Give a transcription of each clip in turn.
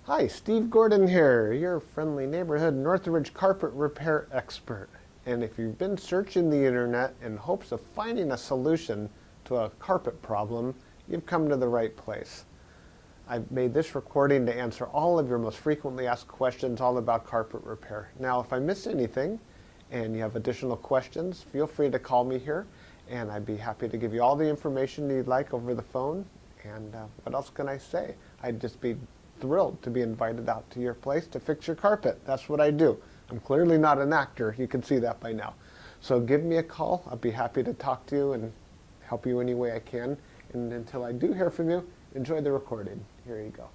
Hi, Steve Gordon here, your friendly neighborhood Northridge carpet repair expert. And if you've been searching the internet in hopes of finding a solution to a carpet problem, you've come to the right place. I've made this recording to answer all of your most frequently asked questions all about carpet repair. Now, if I miss anything and you have additional questions, feel free to call me here and I'd be happy to give you all the information you'd like over the phone. And what else can I say? I'd just be thrilled to be invited out to your place to fix your carpet. That's what I do. I'm clearly not an actor. You can see that by now. So give me a call. I'll be happy to talk to you and help you any way I can. And until I do hear from you, enjoy the recording. Here you go.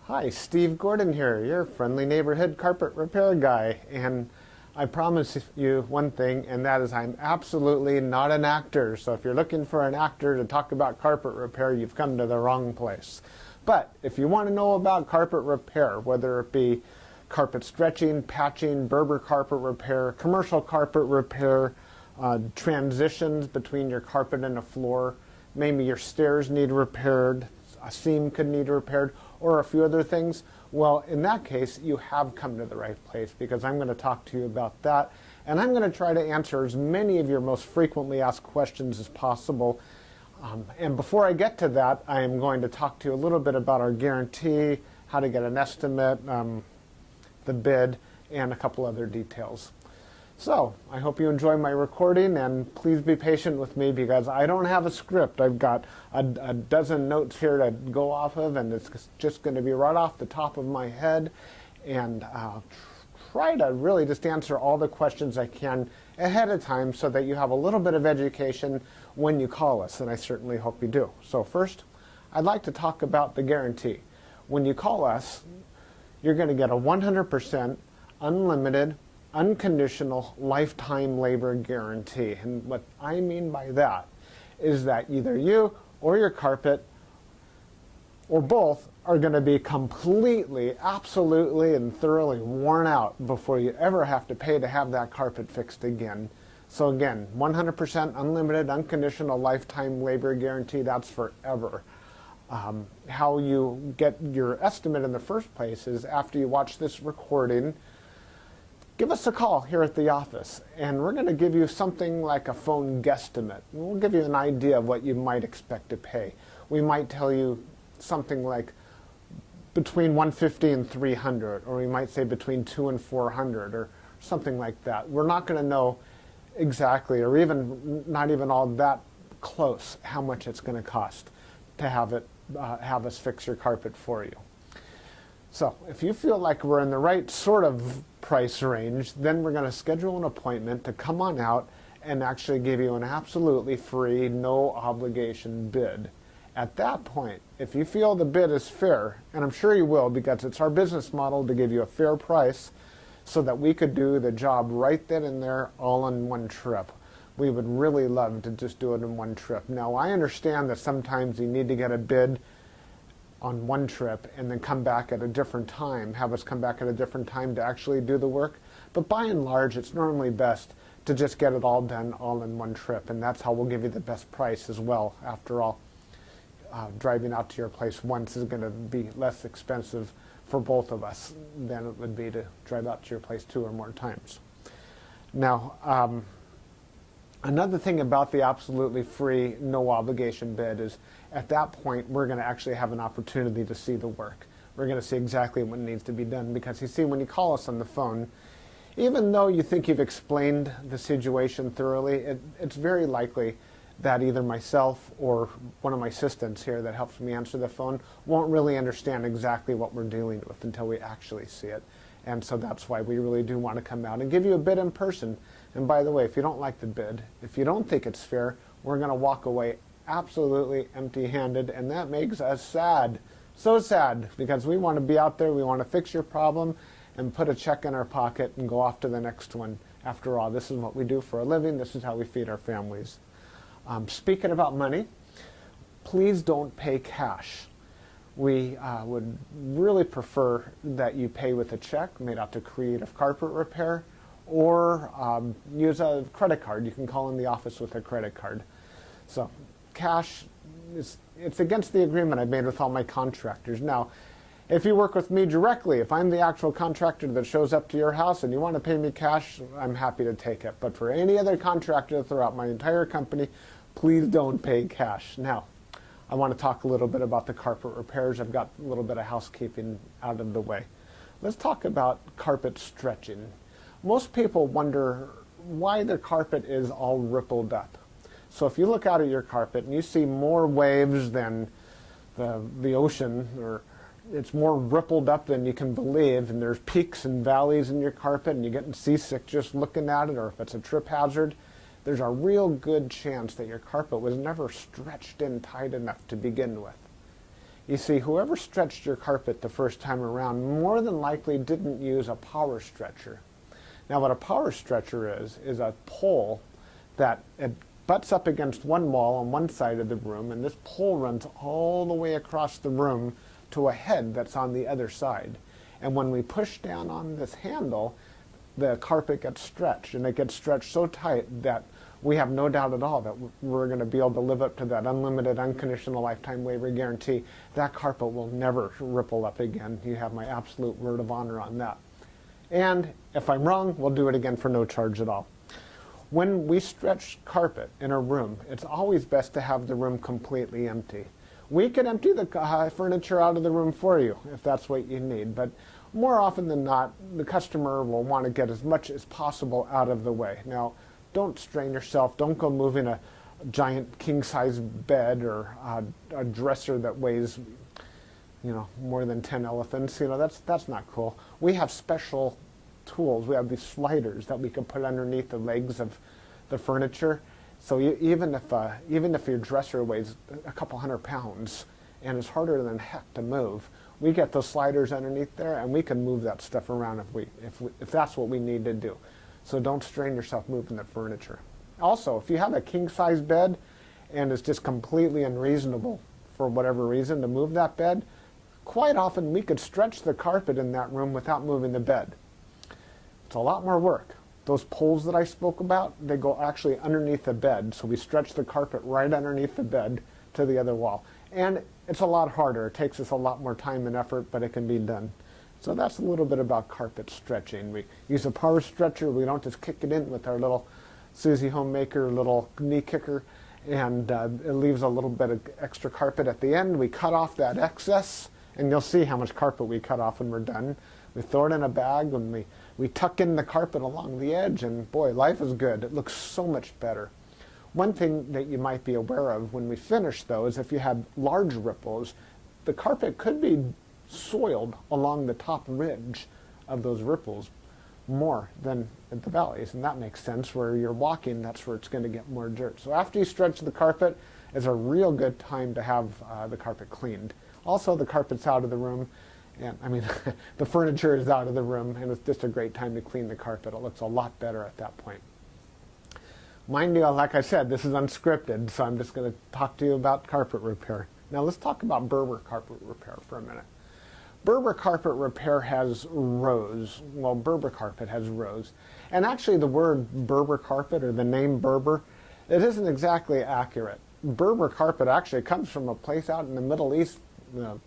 Hi, Steve Gordon here, your friendly neighborhood carpet repair guy. And I promise you one thing, and that is I'm absolutely not an actor. So if you're looking for an actor to talk about carpet repair, you've come to the wrong place. But if you want to know about carpet repair, whether it be carpet stretching, patching, Berber carpet repair, commercial carpet repair, transitions between your carpet and a floor, maybe your stairs need repaired, a seam could need repaired, or a few other things, well, in that case, you have come to the right place because I'm going to talk to you about that. And I'm going to try to answer as many of your most frequently asked questions as possible. And before I get to that, I am going to talk to you a little bit about our guarantee, how to get an estimate, the bid, and a couple other details. So, I hope you enjoy my recording, and please be patient with me because I don't have a script. I've got a dozen notes here to go off of, and it's just going to be right off the top of my head. And I'll try to really just answer all the questions I can ahead of time so that you have a little bit of education when you call us, and I certainly hope you do. So first, I'd like to talk about the guarantee. When you call us, you're going to get a 100% unlimited unconditional lifetime labor guarantee. And what I mean by that is that either you or your carpet or both are going to be completely, absolutely, and thoroughly worn out before you ever have to pay to have that carpet fixed again. So again, 100% unlimited unconditional lifetime labor guarantee, that's forever. How you get your estimate in the first place is after you watch this recording, give us a call here at the office, and we're going to give you something like a phone guesstimate. We'll give you an idea of what you might expect to pay. We might tell you something like between $150 and $300, or we might say between $200 and $400, or something like that. We're not going to know exactly, or even not even all that close, how much it's going to cost to have us fix your carpet for you. So if you feel like we're in the right sort of price range, then we're going to schedule an appointment to come on out and actually give you an absolutely free, no obligation bid. At that point, if you feel the bid is fair, and I'm sure you will because it's our business model to give you a fair price so that we could do the job right then and there all in one trip. We would really love to just do it in one trip. Now, I understand that sometimes you need to get a bid on one trip and then come back at a different time, have us come back at a different time to actually do the work. But by and large, it's normally best to just get it all done all in one trip, and that's how we'll give you the best price as well. After all, driving out to your place once is going to be less expensive for both of us than it would be to drive out to your place 2 or more times. Now, another thing about the absolutely free, no obligation bid is at that point, we're going to actually have an opportunity to see the work. We're going to see exactly what needs to be done because you see, when you call us on the phone, even though you think you've explained the situation thoroughly, it's very likely that either myself or one of my assistants here that helps me answer the phone won't really understand exactly what we're dealing with until we actually see it. And so that's why we really do want to come out and give you a bid in person. And by the way, if you don't like the bid, if you don't think it's fair, we're going to walk away absolutely empty-handed, and that makes us sad. So sad, because we want to be out there, we want to fix your problem and put a check in our pocket and go off to the next one. After all, this is what we do for a living. This is how we feed our families. Speaking about money, please don't pay cash. We would really prefer that you pay with a check made out to Creative Carpet Repair, or use a credit card. You can call in the office with a credit card. So cash it's against the agreement I made with all my contractors. Now, if you work with me directly, if I'm the actual contractor that shows up to your house and you want to pay me cash, I'm happy to take it. But for any other contractor throughout my entire company, please don't pay cash. Now, I want to talk a little bit about the carpet repairs. I've got a little bit of housekeeping out of the way. Let's talk about carpet stretching. Most people wonder why their carpet is all rippled up. So if you look out at your carpet and you see more waves than the ocean, or it's more rippled up than you can believe, and there's peaks and valleys in your carpet and you're getting seasick just looking at it, or if it's a trip hazard, there's a real good chance that your carpet was never stretched in tight enough to begin with. You see, whoever stretched your carpet the first time around more than likely didn't use a power stretcher. Now what a power stretcher is a pole that it butts up against one wall on one side of the room, and this pole runs all the way across the room to a head that's on the other side. And when we push down on this handle, the carpet gets stretched, and it gets stretched so tight that we have no doubt at all that we're going to be able to live up to that unlimited, unconditional lifetime waiver guarantee. That carpet will never ripple up again. You have my absolute word of honor on that. And if I'm wrong, we'll do it again for no charge at all. When we stretch carpet in a room, it's always best to have the room completely empty. We can empty the furniture out of the room for you if that's what you need, but more often than not, the customer will want to get as much as possible out of the way. Now, don't strain yourself. Don't go moving a giant king-size bed or a dresser that weighs, more than 10 elephants. That's not cool. We have special tools. We have these sliders that we can put underneath the legs of the furniture. So even if your dresser weighs a couple hundred pounds and is harder than heck to move, we get those sliders underneath there, and we can move that stuff around if that's what we need to do. So don't strain yourself moving the furniture. Also, if you have a king-size bed and it's just completely unreasonable for whatever reason to move that bed, quite often we could stretch the carpet in that room without moving the bed. It's a lot more work. Those poles that I spoke about, they go actually underneath the bed, so we stretch the carpet right underneath the bed to the other wall. And it's a lot harder. It takes us a lot more time and effort, but it can be done. So that's a little bit about carpet stretching. We use a power stretcher. We don't just kick it in with our little Susie Homemaker little knee kicker, and it leaves a little bit of extra carpet at the end. We cut off that excess, and you'll see how much carpet we cut off when we're done. We throw it in a bag, and we tuck in the carpet along the edge, and boy, life is good. It looks so much better. One thing that you might be aware of when we finish, though, is if you have large ripples, the carpet could be soiled along the top ridge of those ripples more than at the valleys, and that makes sense. Where you're walking, that's where it's going to get more dirt. So after you stretch the carpet, is a real good time to have the carpet cleaned. Also, the carpet's out of the room, and the furniture is out of the room, and it's just a great time to clean the carpet. It looks a lot better at that point. Mind you, like I said, this is unscripted, so I'm just going to talk to you about carpet repair. Now let's talk about Berber carpet repair for a minute. Berber carpet repair has rows. Well, Berber carpet has rows. And actually the word Berber carpet, or the name Berber, it isn't exactly accurate. Berber carpet actually comes from a place out in the Middle East,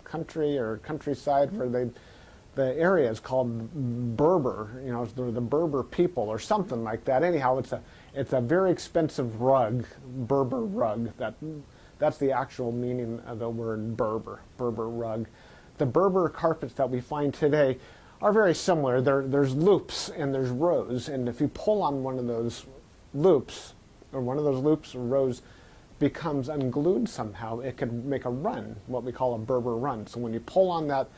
country or countryside, where the area is called Berber. The Berber people or something like that. Anyhow, it's a very expensive rug, Berber rug. That's the actual meaning of the word Berber rug. The Berber carpets that we find today are very similar. There's loops and there's rows, and if you pull on one of those loops, or rows becomes unglued somehow, it can make a run, what we call a Berber run. So when you pull on that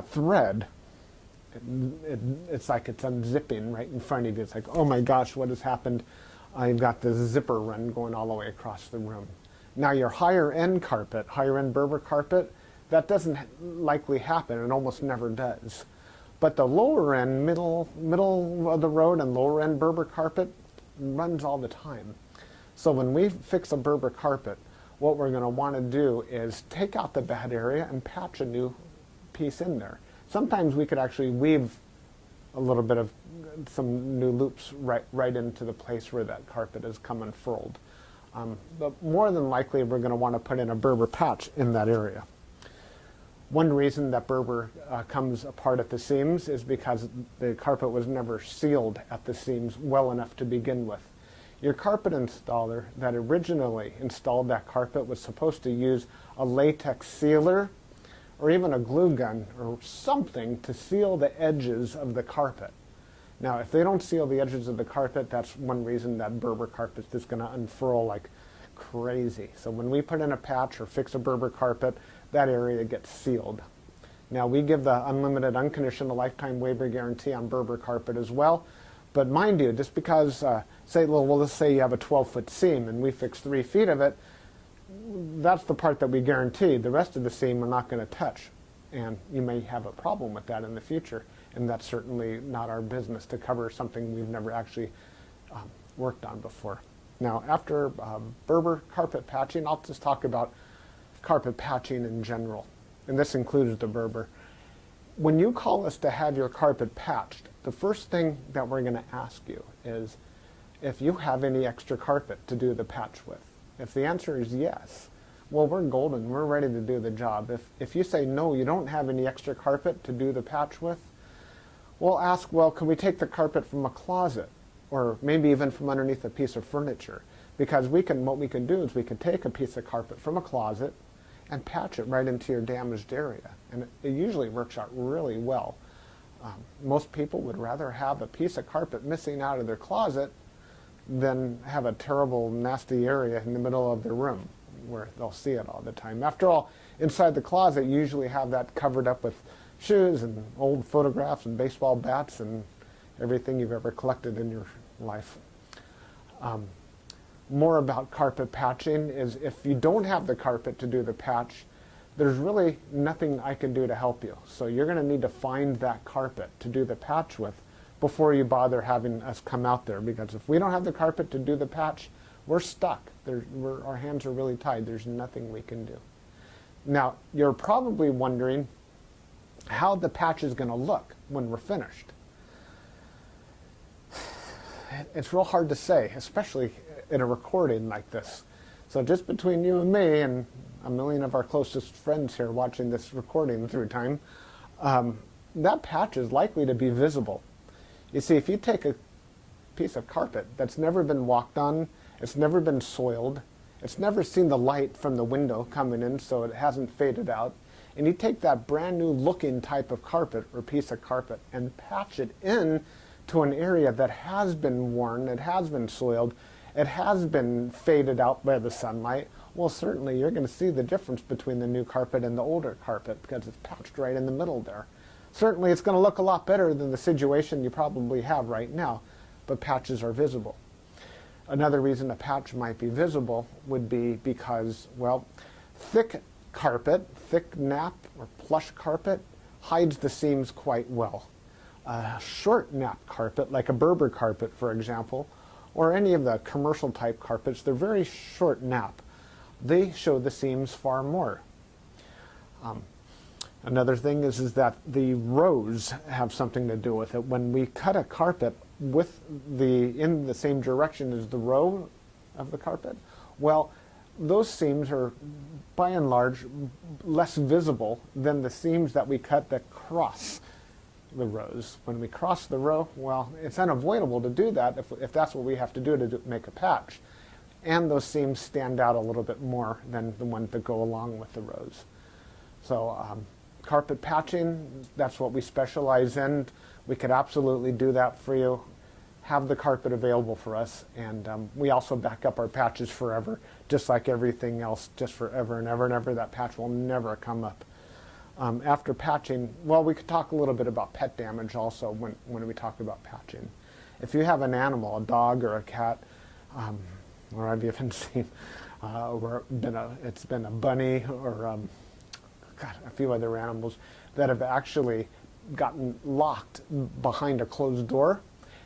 thread, it's like it's unzipping right in front of you. It's like, oh my gosh, what has happened? I've got this zipper run going all the way across the room. Now your higher end Berber carpet, that doesn't likely happen. It almost never does. But the lower end, middle of the road and lower end Berber carpet runs all the time. So when we fix a Berber carpet, what we're going to want to do is take out the bad area and patch a new piece in there. Sometimes we could actually weave a little bit of some new loops right into the place where that carpet has come unfurled. But more than likely we're going to want to put in a Berber patch in that area. One reason that Berber comes apart at the seams is because the carpet was never sealed at the seams well enough to begin with. Your carpet installer that originally installed that carpet was supposed to use a latex sealer or even a glue gun or something to seal the edges of the carpet. Now, if they don't seal the edges of the carpet, that's one reason that Berber carpet is going to unfurl like crazy. So when we put in a patch or fix a Berber carpet, that area gets sealed. Now, we give the unlimited, unconditional lifetime waiver guarantee on Berber carpet as well. But mind you, just because, let's say you have a 12-foot seam and we fix 3 feet of it, that's the part that we guarantee. The rest of the seam we're not going to touch. And you may have a problem with that in the future. And that's certainly not our business to cover something we've never actually worked on before. Now, after Berber carpet patching, I'll just talk about carpet patching in general. And this includes the Berber. When you call us to have your carpet patched, the first thing that we're going to ask you is if you have any extra carpet to do the patch with. If the answer is yes, well, we're golden. We're ready to do the job. If you say no, you don't have any extra carpet to do the patch with, we'll ask, well, can we take the carpet from a closet or maybe even from underneath a piece of furniture? Because what we can do is we can take a piece of carpet from a closet and patch it right into your damaged area. And it usually works out really well. Most people would rather have a piece of carpet missing out of their closet than have a terrible, nasty area in the middle of their room where they'll see it all the time. After all, inside the closet, you usually have that covered up with shoes and old photographs and baseball bats and everything you've ever collected in your life. More about carpet patching is if you don't have the carpet to do the patch, there's really nothing I can do to help you. So you're going to need to find that carpet to do the patch with before you bother having us come out there, because if we don't have the carpet to do the patch, we're stuck. Our hands are really tied. There's nothing we can do. Now, you're probably wondering how the patch is going to look when we're finished. It's real hard to say, especially in a recording like this. So just between you and me and a million of our closest friends here watching this recording through time, that patch is likely to be visible. You see, if you take a piece of carpet that's never been walked on, it's never been soiled, it's never seen the light from the window coming in so it hasn't faded out, and you take that brand new looking type of carpet or piece of carpet and patch it in to an area that has been worn, it has been soiled, it has been faded out by the sunlight, well, certainly you're going to see the difference between the new carpet and the older carpet because it's patched right in the middle there. Certainly it's going to look a lot better than the situation you probably have right now, but patches are visible. Another reason a patch might be visible would be because, well, thick carpet, thick nap or plush carpet hides the seams quite well. Short nap carpet, like a Berber carpet, for example, or any of the commercial type carpets, they're very short nap. They show the seams far more. Another thing is that the rows have something to do with it. When we cut a carpet in the same direction as the row of the carpet, well, those seams are by and large less visible than the seams that we cut that cross the rows. When we cross the row, well, it's unavoidable to do that if that's what we have to do to make a patch. And those seams stand out a little bit more than the ones that go along with the rows. So carpet patching, that's what we specialize in. We could absolutely do that for you. Have the carpet available for us, and we also back up our patches forever, just like everything else, just forever and ever and ever. That patch will never come up. After patching, well, we could talk a little bit about pet damage also when we talk about patching. If you have an animal, a dog or a cat, or I've even seen it's been a bunny or a few other animals that have actually gotten locked behind a closed door.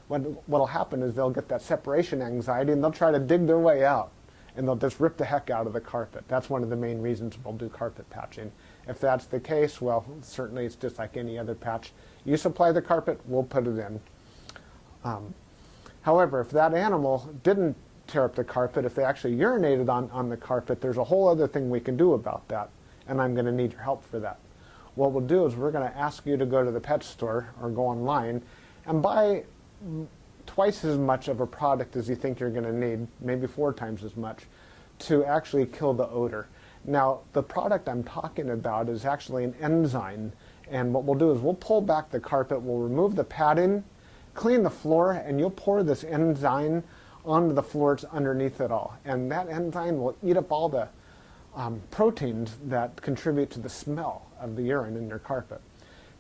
What'll happen is they'll get that separation anxiety and they'll try to dig their way out and they'll just rip the heck out of the carpet. That's one of the main reasons we'll do carpet patching. If that's the case, well, certainly it's just like any other patch. You supply the carpet, we'll put it in. However, if that animal didn't tear up the carpet, if they actually urinated on the carpet, there's a whole other thing we can do about that, and I'm going to need your help for that. What we'll do is we're going to ask you to go to the pet store or go online and buy twice as much of a product as you think you're going to need, maybe 4 times as much, to actually kill the odor. Now, the product I'm talking about is actually an enzyme, and what we'll do is we'll pull back the carpet, we'll remove the padding, clean the floor, and you'll pour this enzyme onto the floors underneath it all. And that enzyme will eat up all the proteins that contribute to the smell of the urine in your carpet.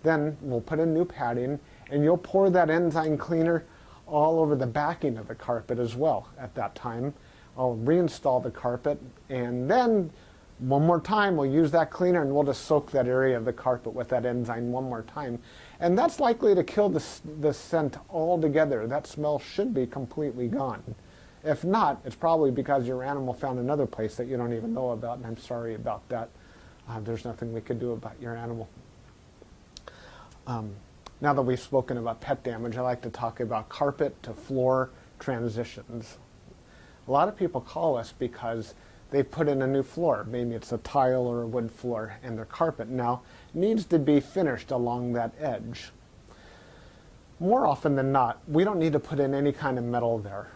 Then we'll put in new padding, and you'll pour that enzyme cleaner all over the backing of the carpet as well at that time. I'll reinstall the carpet, and then one more time we'll use that cleaner, and we'll just soak that area of the carpet with that enzyme one more time. And that's likely to kill the scent altogether. That smell should be completely gone. If not, it's probably because your animal found another place that you don't even know about, and I'm sorry about that. There's nothing we could do about your animal. Now that we've spoken about pet damage, I like to talk about carpet to floor transitions. A lot of people call us because they put in a new floor. Maybe it's a tile or a wood floor, and their carpet now needs to be finished along that edge. More often than not, we don't need to put in any kind of metal there.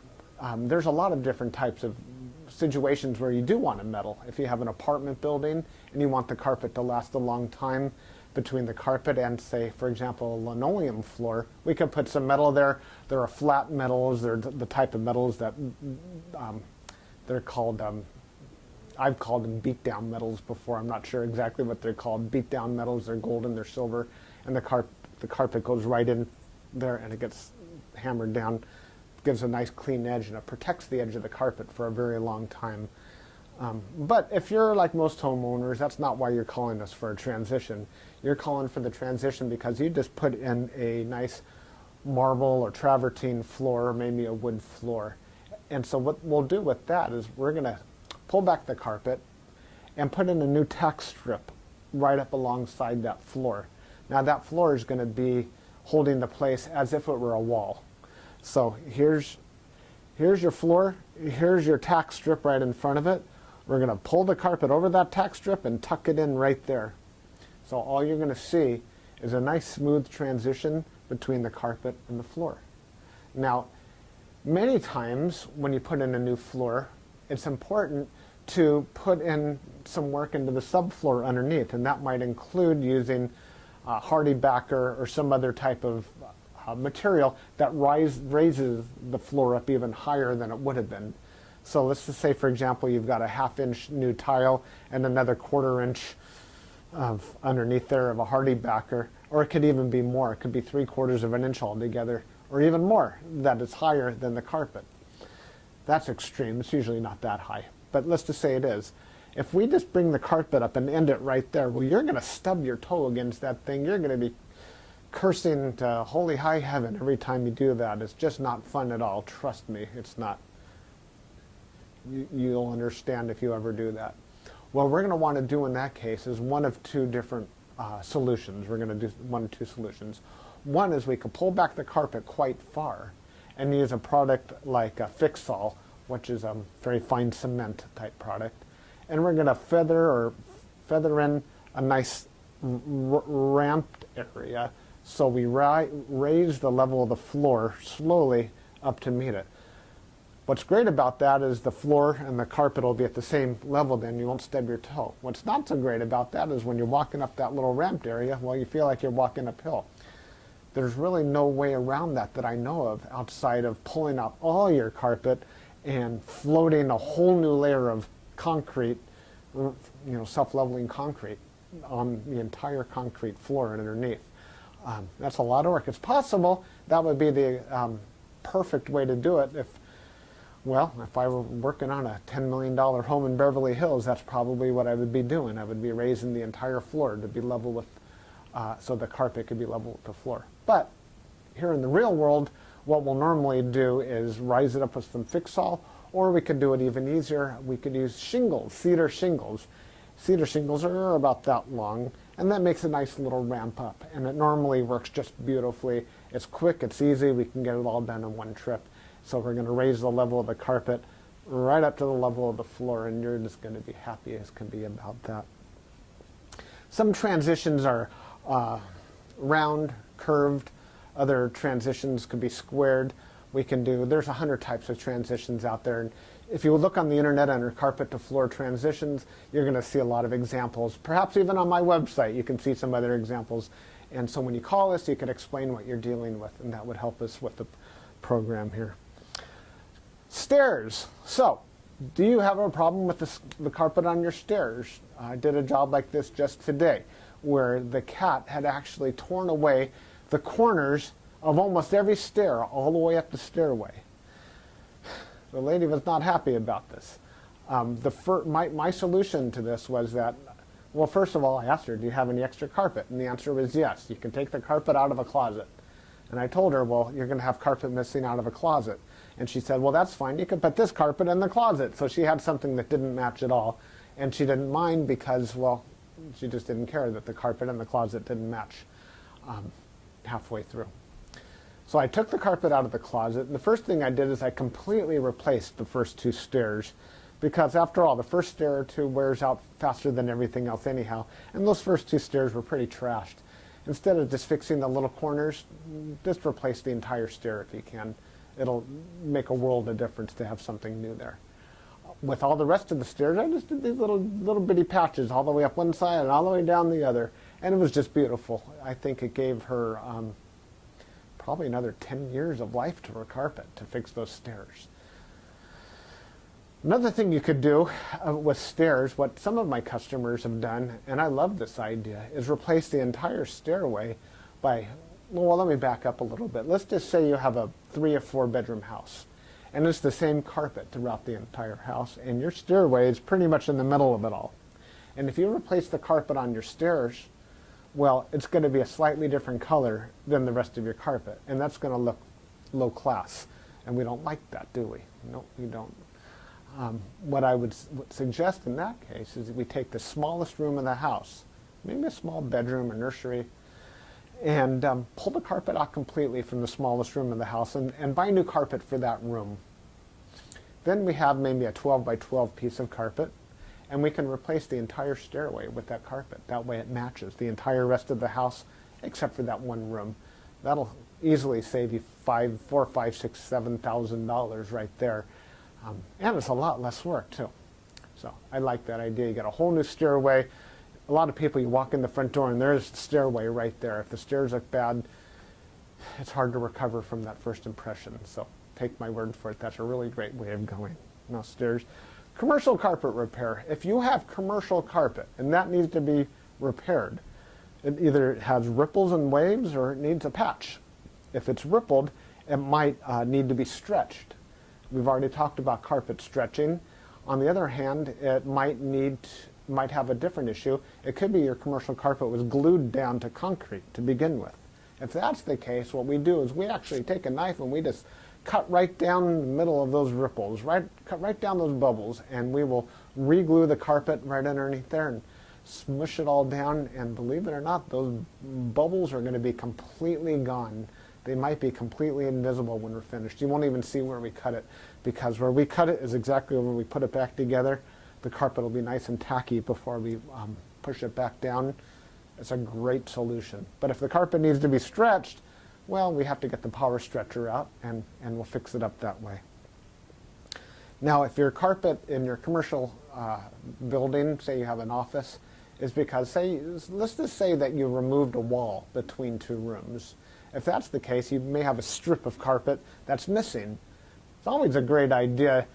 There's a lot of different types of situations where you do want a metal. If you have an apartment building and you want the carpet to last a long time between the carpet and, say, for example, a linoleum floor, we could put some metal there. There are flat metals. They're the type of metals that they're called, I've called them beat-down metals before. I'm not sure exactly what they're called. Beat-down metals, they're golden, they're silver, and the carpet goes right in there and it gets hammered down. Gives a nice clean edge, and it protects the edge of the carpet for a very long time. But if you're like most homeowners, that's not why you're calling us for a transition. You're calling for the transition because you just put in a nice marble or travertine floor, or maybe a wood floor. And so what we'll do with that is we're going to pull back the carpet and put in a new tack strip right up alongside that floor. Now that floor is going to be holding the place as if it were a wall. So here's your floor, here's your tack strip right in front of it. We're going to pull the carpet over that tack strip and tuck it in right there. So all you're going to see is a nice smooth transition between the carpet and the floor. Now, many times when you put in a new floor, it's important to put in some work into the subfloor underneath, and that might include using hardy backer or some other type of material that raises the floor up even higher than it would have been. So let's just say, for example, you've got a 1/2 inch new tile and another 1/4 inch of underneath there of a hardy backer, or it could even be more. It could be 3/4 of an inch altogether, or even more, that is higher than the carpet. That's extreme. It's usually not that high, but let's just say it is. If we just bring the carpet up and end it right there, well, you're going to stub your toe against that thing. You're going to be cursing to holy high heaven every time you do that. It's just not fun at all. Trust me, it's not. You'll understand if you ever do that. What we're going to want to do in that case is one of 2 different solutions. We're going to do 1 of 2 solutions. One is we could pull back the carpet quite far and use a product like a Fix-All, which is a very fine cement type product. And we're going to feather in a nice ramped area, so we raise the level of the floor slowly up to meet it. What's great about that is the floor and the carpet will be at the same level, then you won't stub your toe. What's not so great about that is when you're walking up that little ramped area, well, you feel like you're walking uphill. There's really no way around that I know of outside of pulling out all your carpet and floating a whole new layer of concrete, self-leveling concrete on the entire concrete floor and underneath. That's a lot of work. It's possible that would be the perfect way to do it if I were working on a $10 million home in Beverly Hills, that's probably what I would be doing. I would be raising the entire floor to be level with, so the carpet could be level with the floor. But here in the real world, what we'll normally do is rise it up with some Fix-All, or we could do it even easier. We could use shingles, cedar shingles. Cedar shingles are about that long, and that makes a nice little ramp up, and it normally works just beautifully. It's quick, it's easy, we can get it all done in one trip. So we're going to raise the level of the carpet right up to the level of the floor, and you're just going to be happy as can be about that. Some transitions are round, curved. Other transitions could be squared. There's 100 types of transitions out there. And if you look on the internet under carpet to floor transitions, you're going to see a lot of examples. Perhaps even on my website, you can see some other examples. And so when you call us, you can explain what you're dealing with, and that would help us with the program here. Stairs. So, do you have a problem with the carpet on your stairs? I did a job like this just today, where the cat had actually torn away the corners of almost every stair all the way up the stairway. The lady was not happy about this. My solution to this was that, well, first of all, I asked her, do you have any extra carpet? And the answer was yes. You can take the carpet out of a closet. And I told her, well, you're going to have carpet missing out of a closet. And she said, well, that's fine. You can put this carpet in the closet. So she had something that didn't match at all. And she didn't mind because, well, she just didn't care that the carpet in the closet didn't match halfway through. So I took the carpet out of the closet, and the first thing I did is I completely replaced the first two stairs, because after all, the first stair or two wears out faster than everything else anyhow, and those first two stairs were pretty trashed. Instead of just fixing the little corners, just replace the entire stair if you can. It'll make a world of difference to have something new there. With all the rest of the stairs, I just did these little bitty patches all the way up one side and all the way down the other, and it was just beautiful. I think it gave her probably another 10 years of life to her carpet to fix those stairs. Another thing you could do with stairs, what some of my customers have done, and I love this idea, is replace the entire stairway by, well, let me back up a little bit. Let's just say you have a 3 or 4 bedroom house, and it's the same carpet throughout the entire house, and your stairway is pretty much in the middle of it all. And if you replace the carpet on your stairs, well, it's going to be a slightly different color than the rest of your carpet, and that's going to look low class, and we don't like that, do we? No, we don't. What I would suggest in that case is that we take the smallest room in the house, maybe a small bedroom or nursery, and pull the carpet out completely from the smallest room in the house and buy new carpet for that room. Then we have maybe a 12 by 12 piece of carpet, and we can replace the entire stairway with that carpet. That way it matches the entire rest of the house except for that one room. That'll easily save you $4,000, $5,000, $6,000, $7,000 right there. And it's a lot less work too. So I like that idea. You get a whole new stairway. A lot of people, you walk in the front door and there's the stairway right there. If the stairs look bad, it's hard to recover from that first impression. So take my word for it. That's a really great way of going. Now stairs. Commercial carpet repair. If you have commercial carpet and that needs to be repaired, it either has ripples and waves or it needs a patch. If it's rippled, it might need to be stretched. We've already talked about carpet stretching. On the other hand, it might have a different issue. It could be your commercial carpet was glued down to concrete to begin with. If that's the case, what we do is we actually take a knife and we just cut right down the middle of those ripples, cut right down those bubbles, and we will re-glue the carpet right underneath there and smush it all down, and believe it or not, those bubbles are going to be completely gone. They might be completely invisible when we're finished. You won't even see where we cut it, because where we cut it is exactly where we put it back together. The carpet will be nice and tacky before we push it back down. It's a great solution. But if the carpet needs to be stretched, well, we have to get the power stretcher out, and we'll fix it up that way. Now, if your carpet in your commercial building, say you have an office, is because, let's just say that you removed a wall between two rooms. If that's the case, you may have a strip of carpet that's missing. It's always a great idea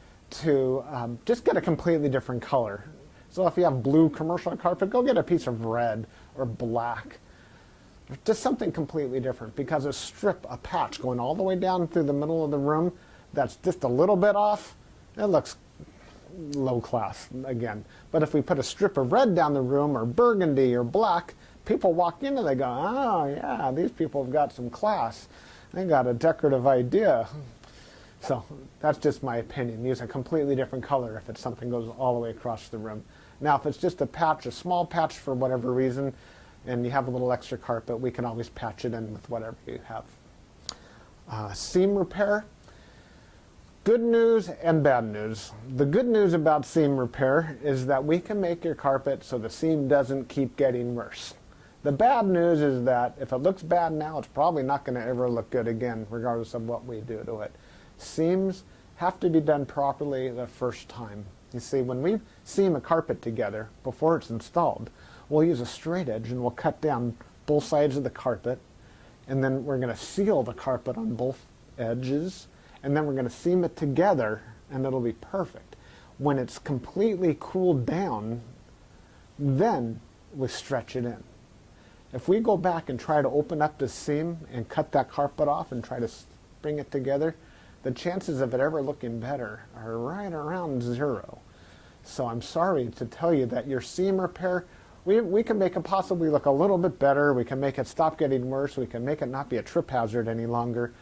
to just get a completely different color. So if you have blue commercial carpet, go get a piece of red or black. Just something completely different, because a patch going all the way down through the middle of the room that's just a little bit off, it looks low class again. But if we put a strip of red down the room, or burgundy or black, people walk in and they go, oh yeah, these people have got some class. They got a decorative idea. So that's just my opinion. Use a completely different color if it's something goes all the way across the room. Now if it's just a patch, a small patch for whatever reason, and you have a little extra carpet, we can always patch it in with whatever you have. Seam repair. Good news and bad news. The good news about seam repair is that we can make your carpet so the seam doesn't keep getting worse. The bad news is that if it looks bad now, it's probably not going to ever look good again, regardless of what we do to it. Seams have to be done properly the first time. You see, when we seam a carpet together before it's installed, we'll use a straight edge and we'll cut down both sides of the carpet, and then we're going to seal the carpet on both edges, and then we're going to seam it together, and it'll be perfect. When it's completely cooled down, then we stretch it in. If we go back and try to open up the seam and cut that carpet off and try to bring it together, the chances of it ever looking better are right around 0. So I'm sorry to tell you that your seam repair, we can make it possibly look a little bit better. We can make it stop getting worse. We can make it not be a trip hazard any longer.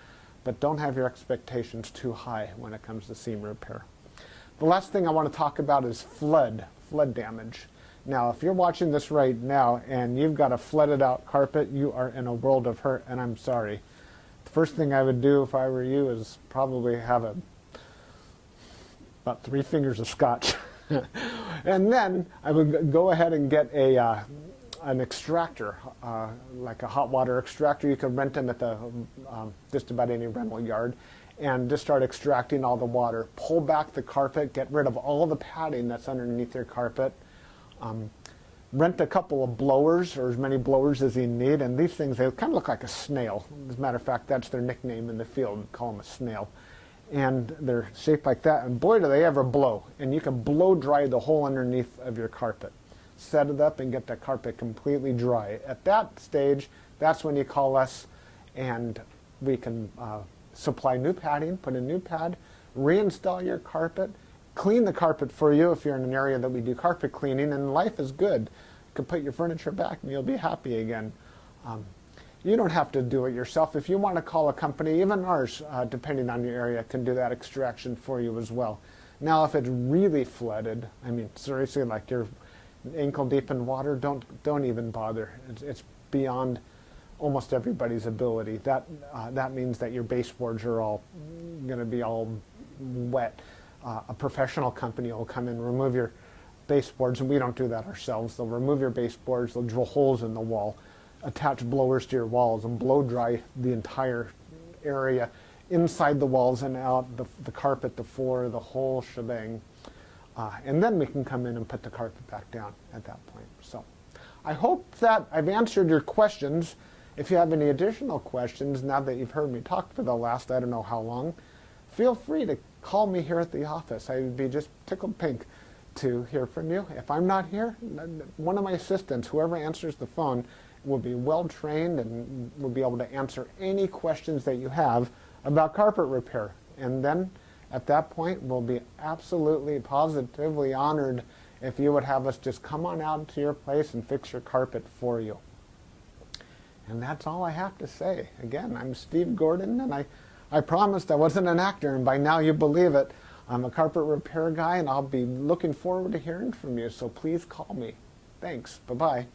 But don't have your expectations too high when it comes to seam repair. The last thing I want to talk about is flood damage. Now, if you're watching this right now and you've got a flooded out carpet, you are in a world of hurt, and I'm sorry. The first thing I would do if I were you is probably have about 3 fingers of scotch. And then I would go ahead and get an extractor, like a hot water extractor. You can rent them at the just about any rental yard, and just start extracting all the water. Pull back the carpet, get rid of all the padding that's underneath your carpet. Rent a couple of blowers, or as many blowers as you need, and these things, they kind of look like a snail. As a matter of fact, that's their nickname in the field. We call them a snail. And they're shaped like that, and boy do they ever blow. And you can blow dry the whole underneath of your carpet. Set it up and get the carpet completely dry. At that stage, that's when you call us, and we can supply new padding, put a new pad, reinstall your carpet, clean the carpet for you if you're in an area that we do carpet cleaning, and life is good. You can put your furniture back and you'll be happy again. You don't have to do it yourself. If you want to call a company, even ours, depending on your area, can do that extraction for you as well. Now, if it's really flooded, I mean, seriously, like you're ankle deep in water, don't even bother. It's beyond almost everybody's ability. That means that your baseboards are all going to be all wet. A professional company will come in, remove your baseboards, and we don't do that ourselves. They'll remove your baseboards, they'll drill holes in the wall, attach blowers to your walls, and blow dry the entire area, inside the walls and out, the carpet, the floor, the whole shebang. And then we can come in and put the carpet back down at that point. So I hope that I've answered your questions. If you have any additional questions, now that you've heard me talk for the last I don't know how long, feel free to call me here at the office. I would be just tickled pink to hear from you. If I'm not here, one of my assistants, whoever answers the phone, will be well trained and will be able to answer any questions that you have about carpet repair. And then at that point, we'll be absolutely positively honored if you would have us just come on out to your place and fix your carpet for you. And that's all I have to say. Again, I'm Steve Gordon, and I promised I wasn't an actor, and by now you believe it. I'm a carpet repair guy, and I'll be looking forward to hearing from you, so please call me. Thanks. Bye-bye.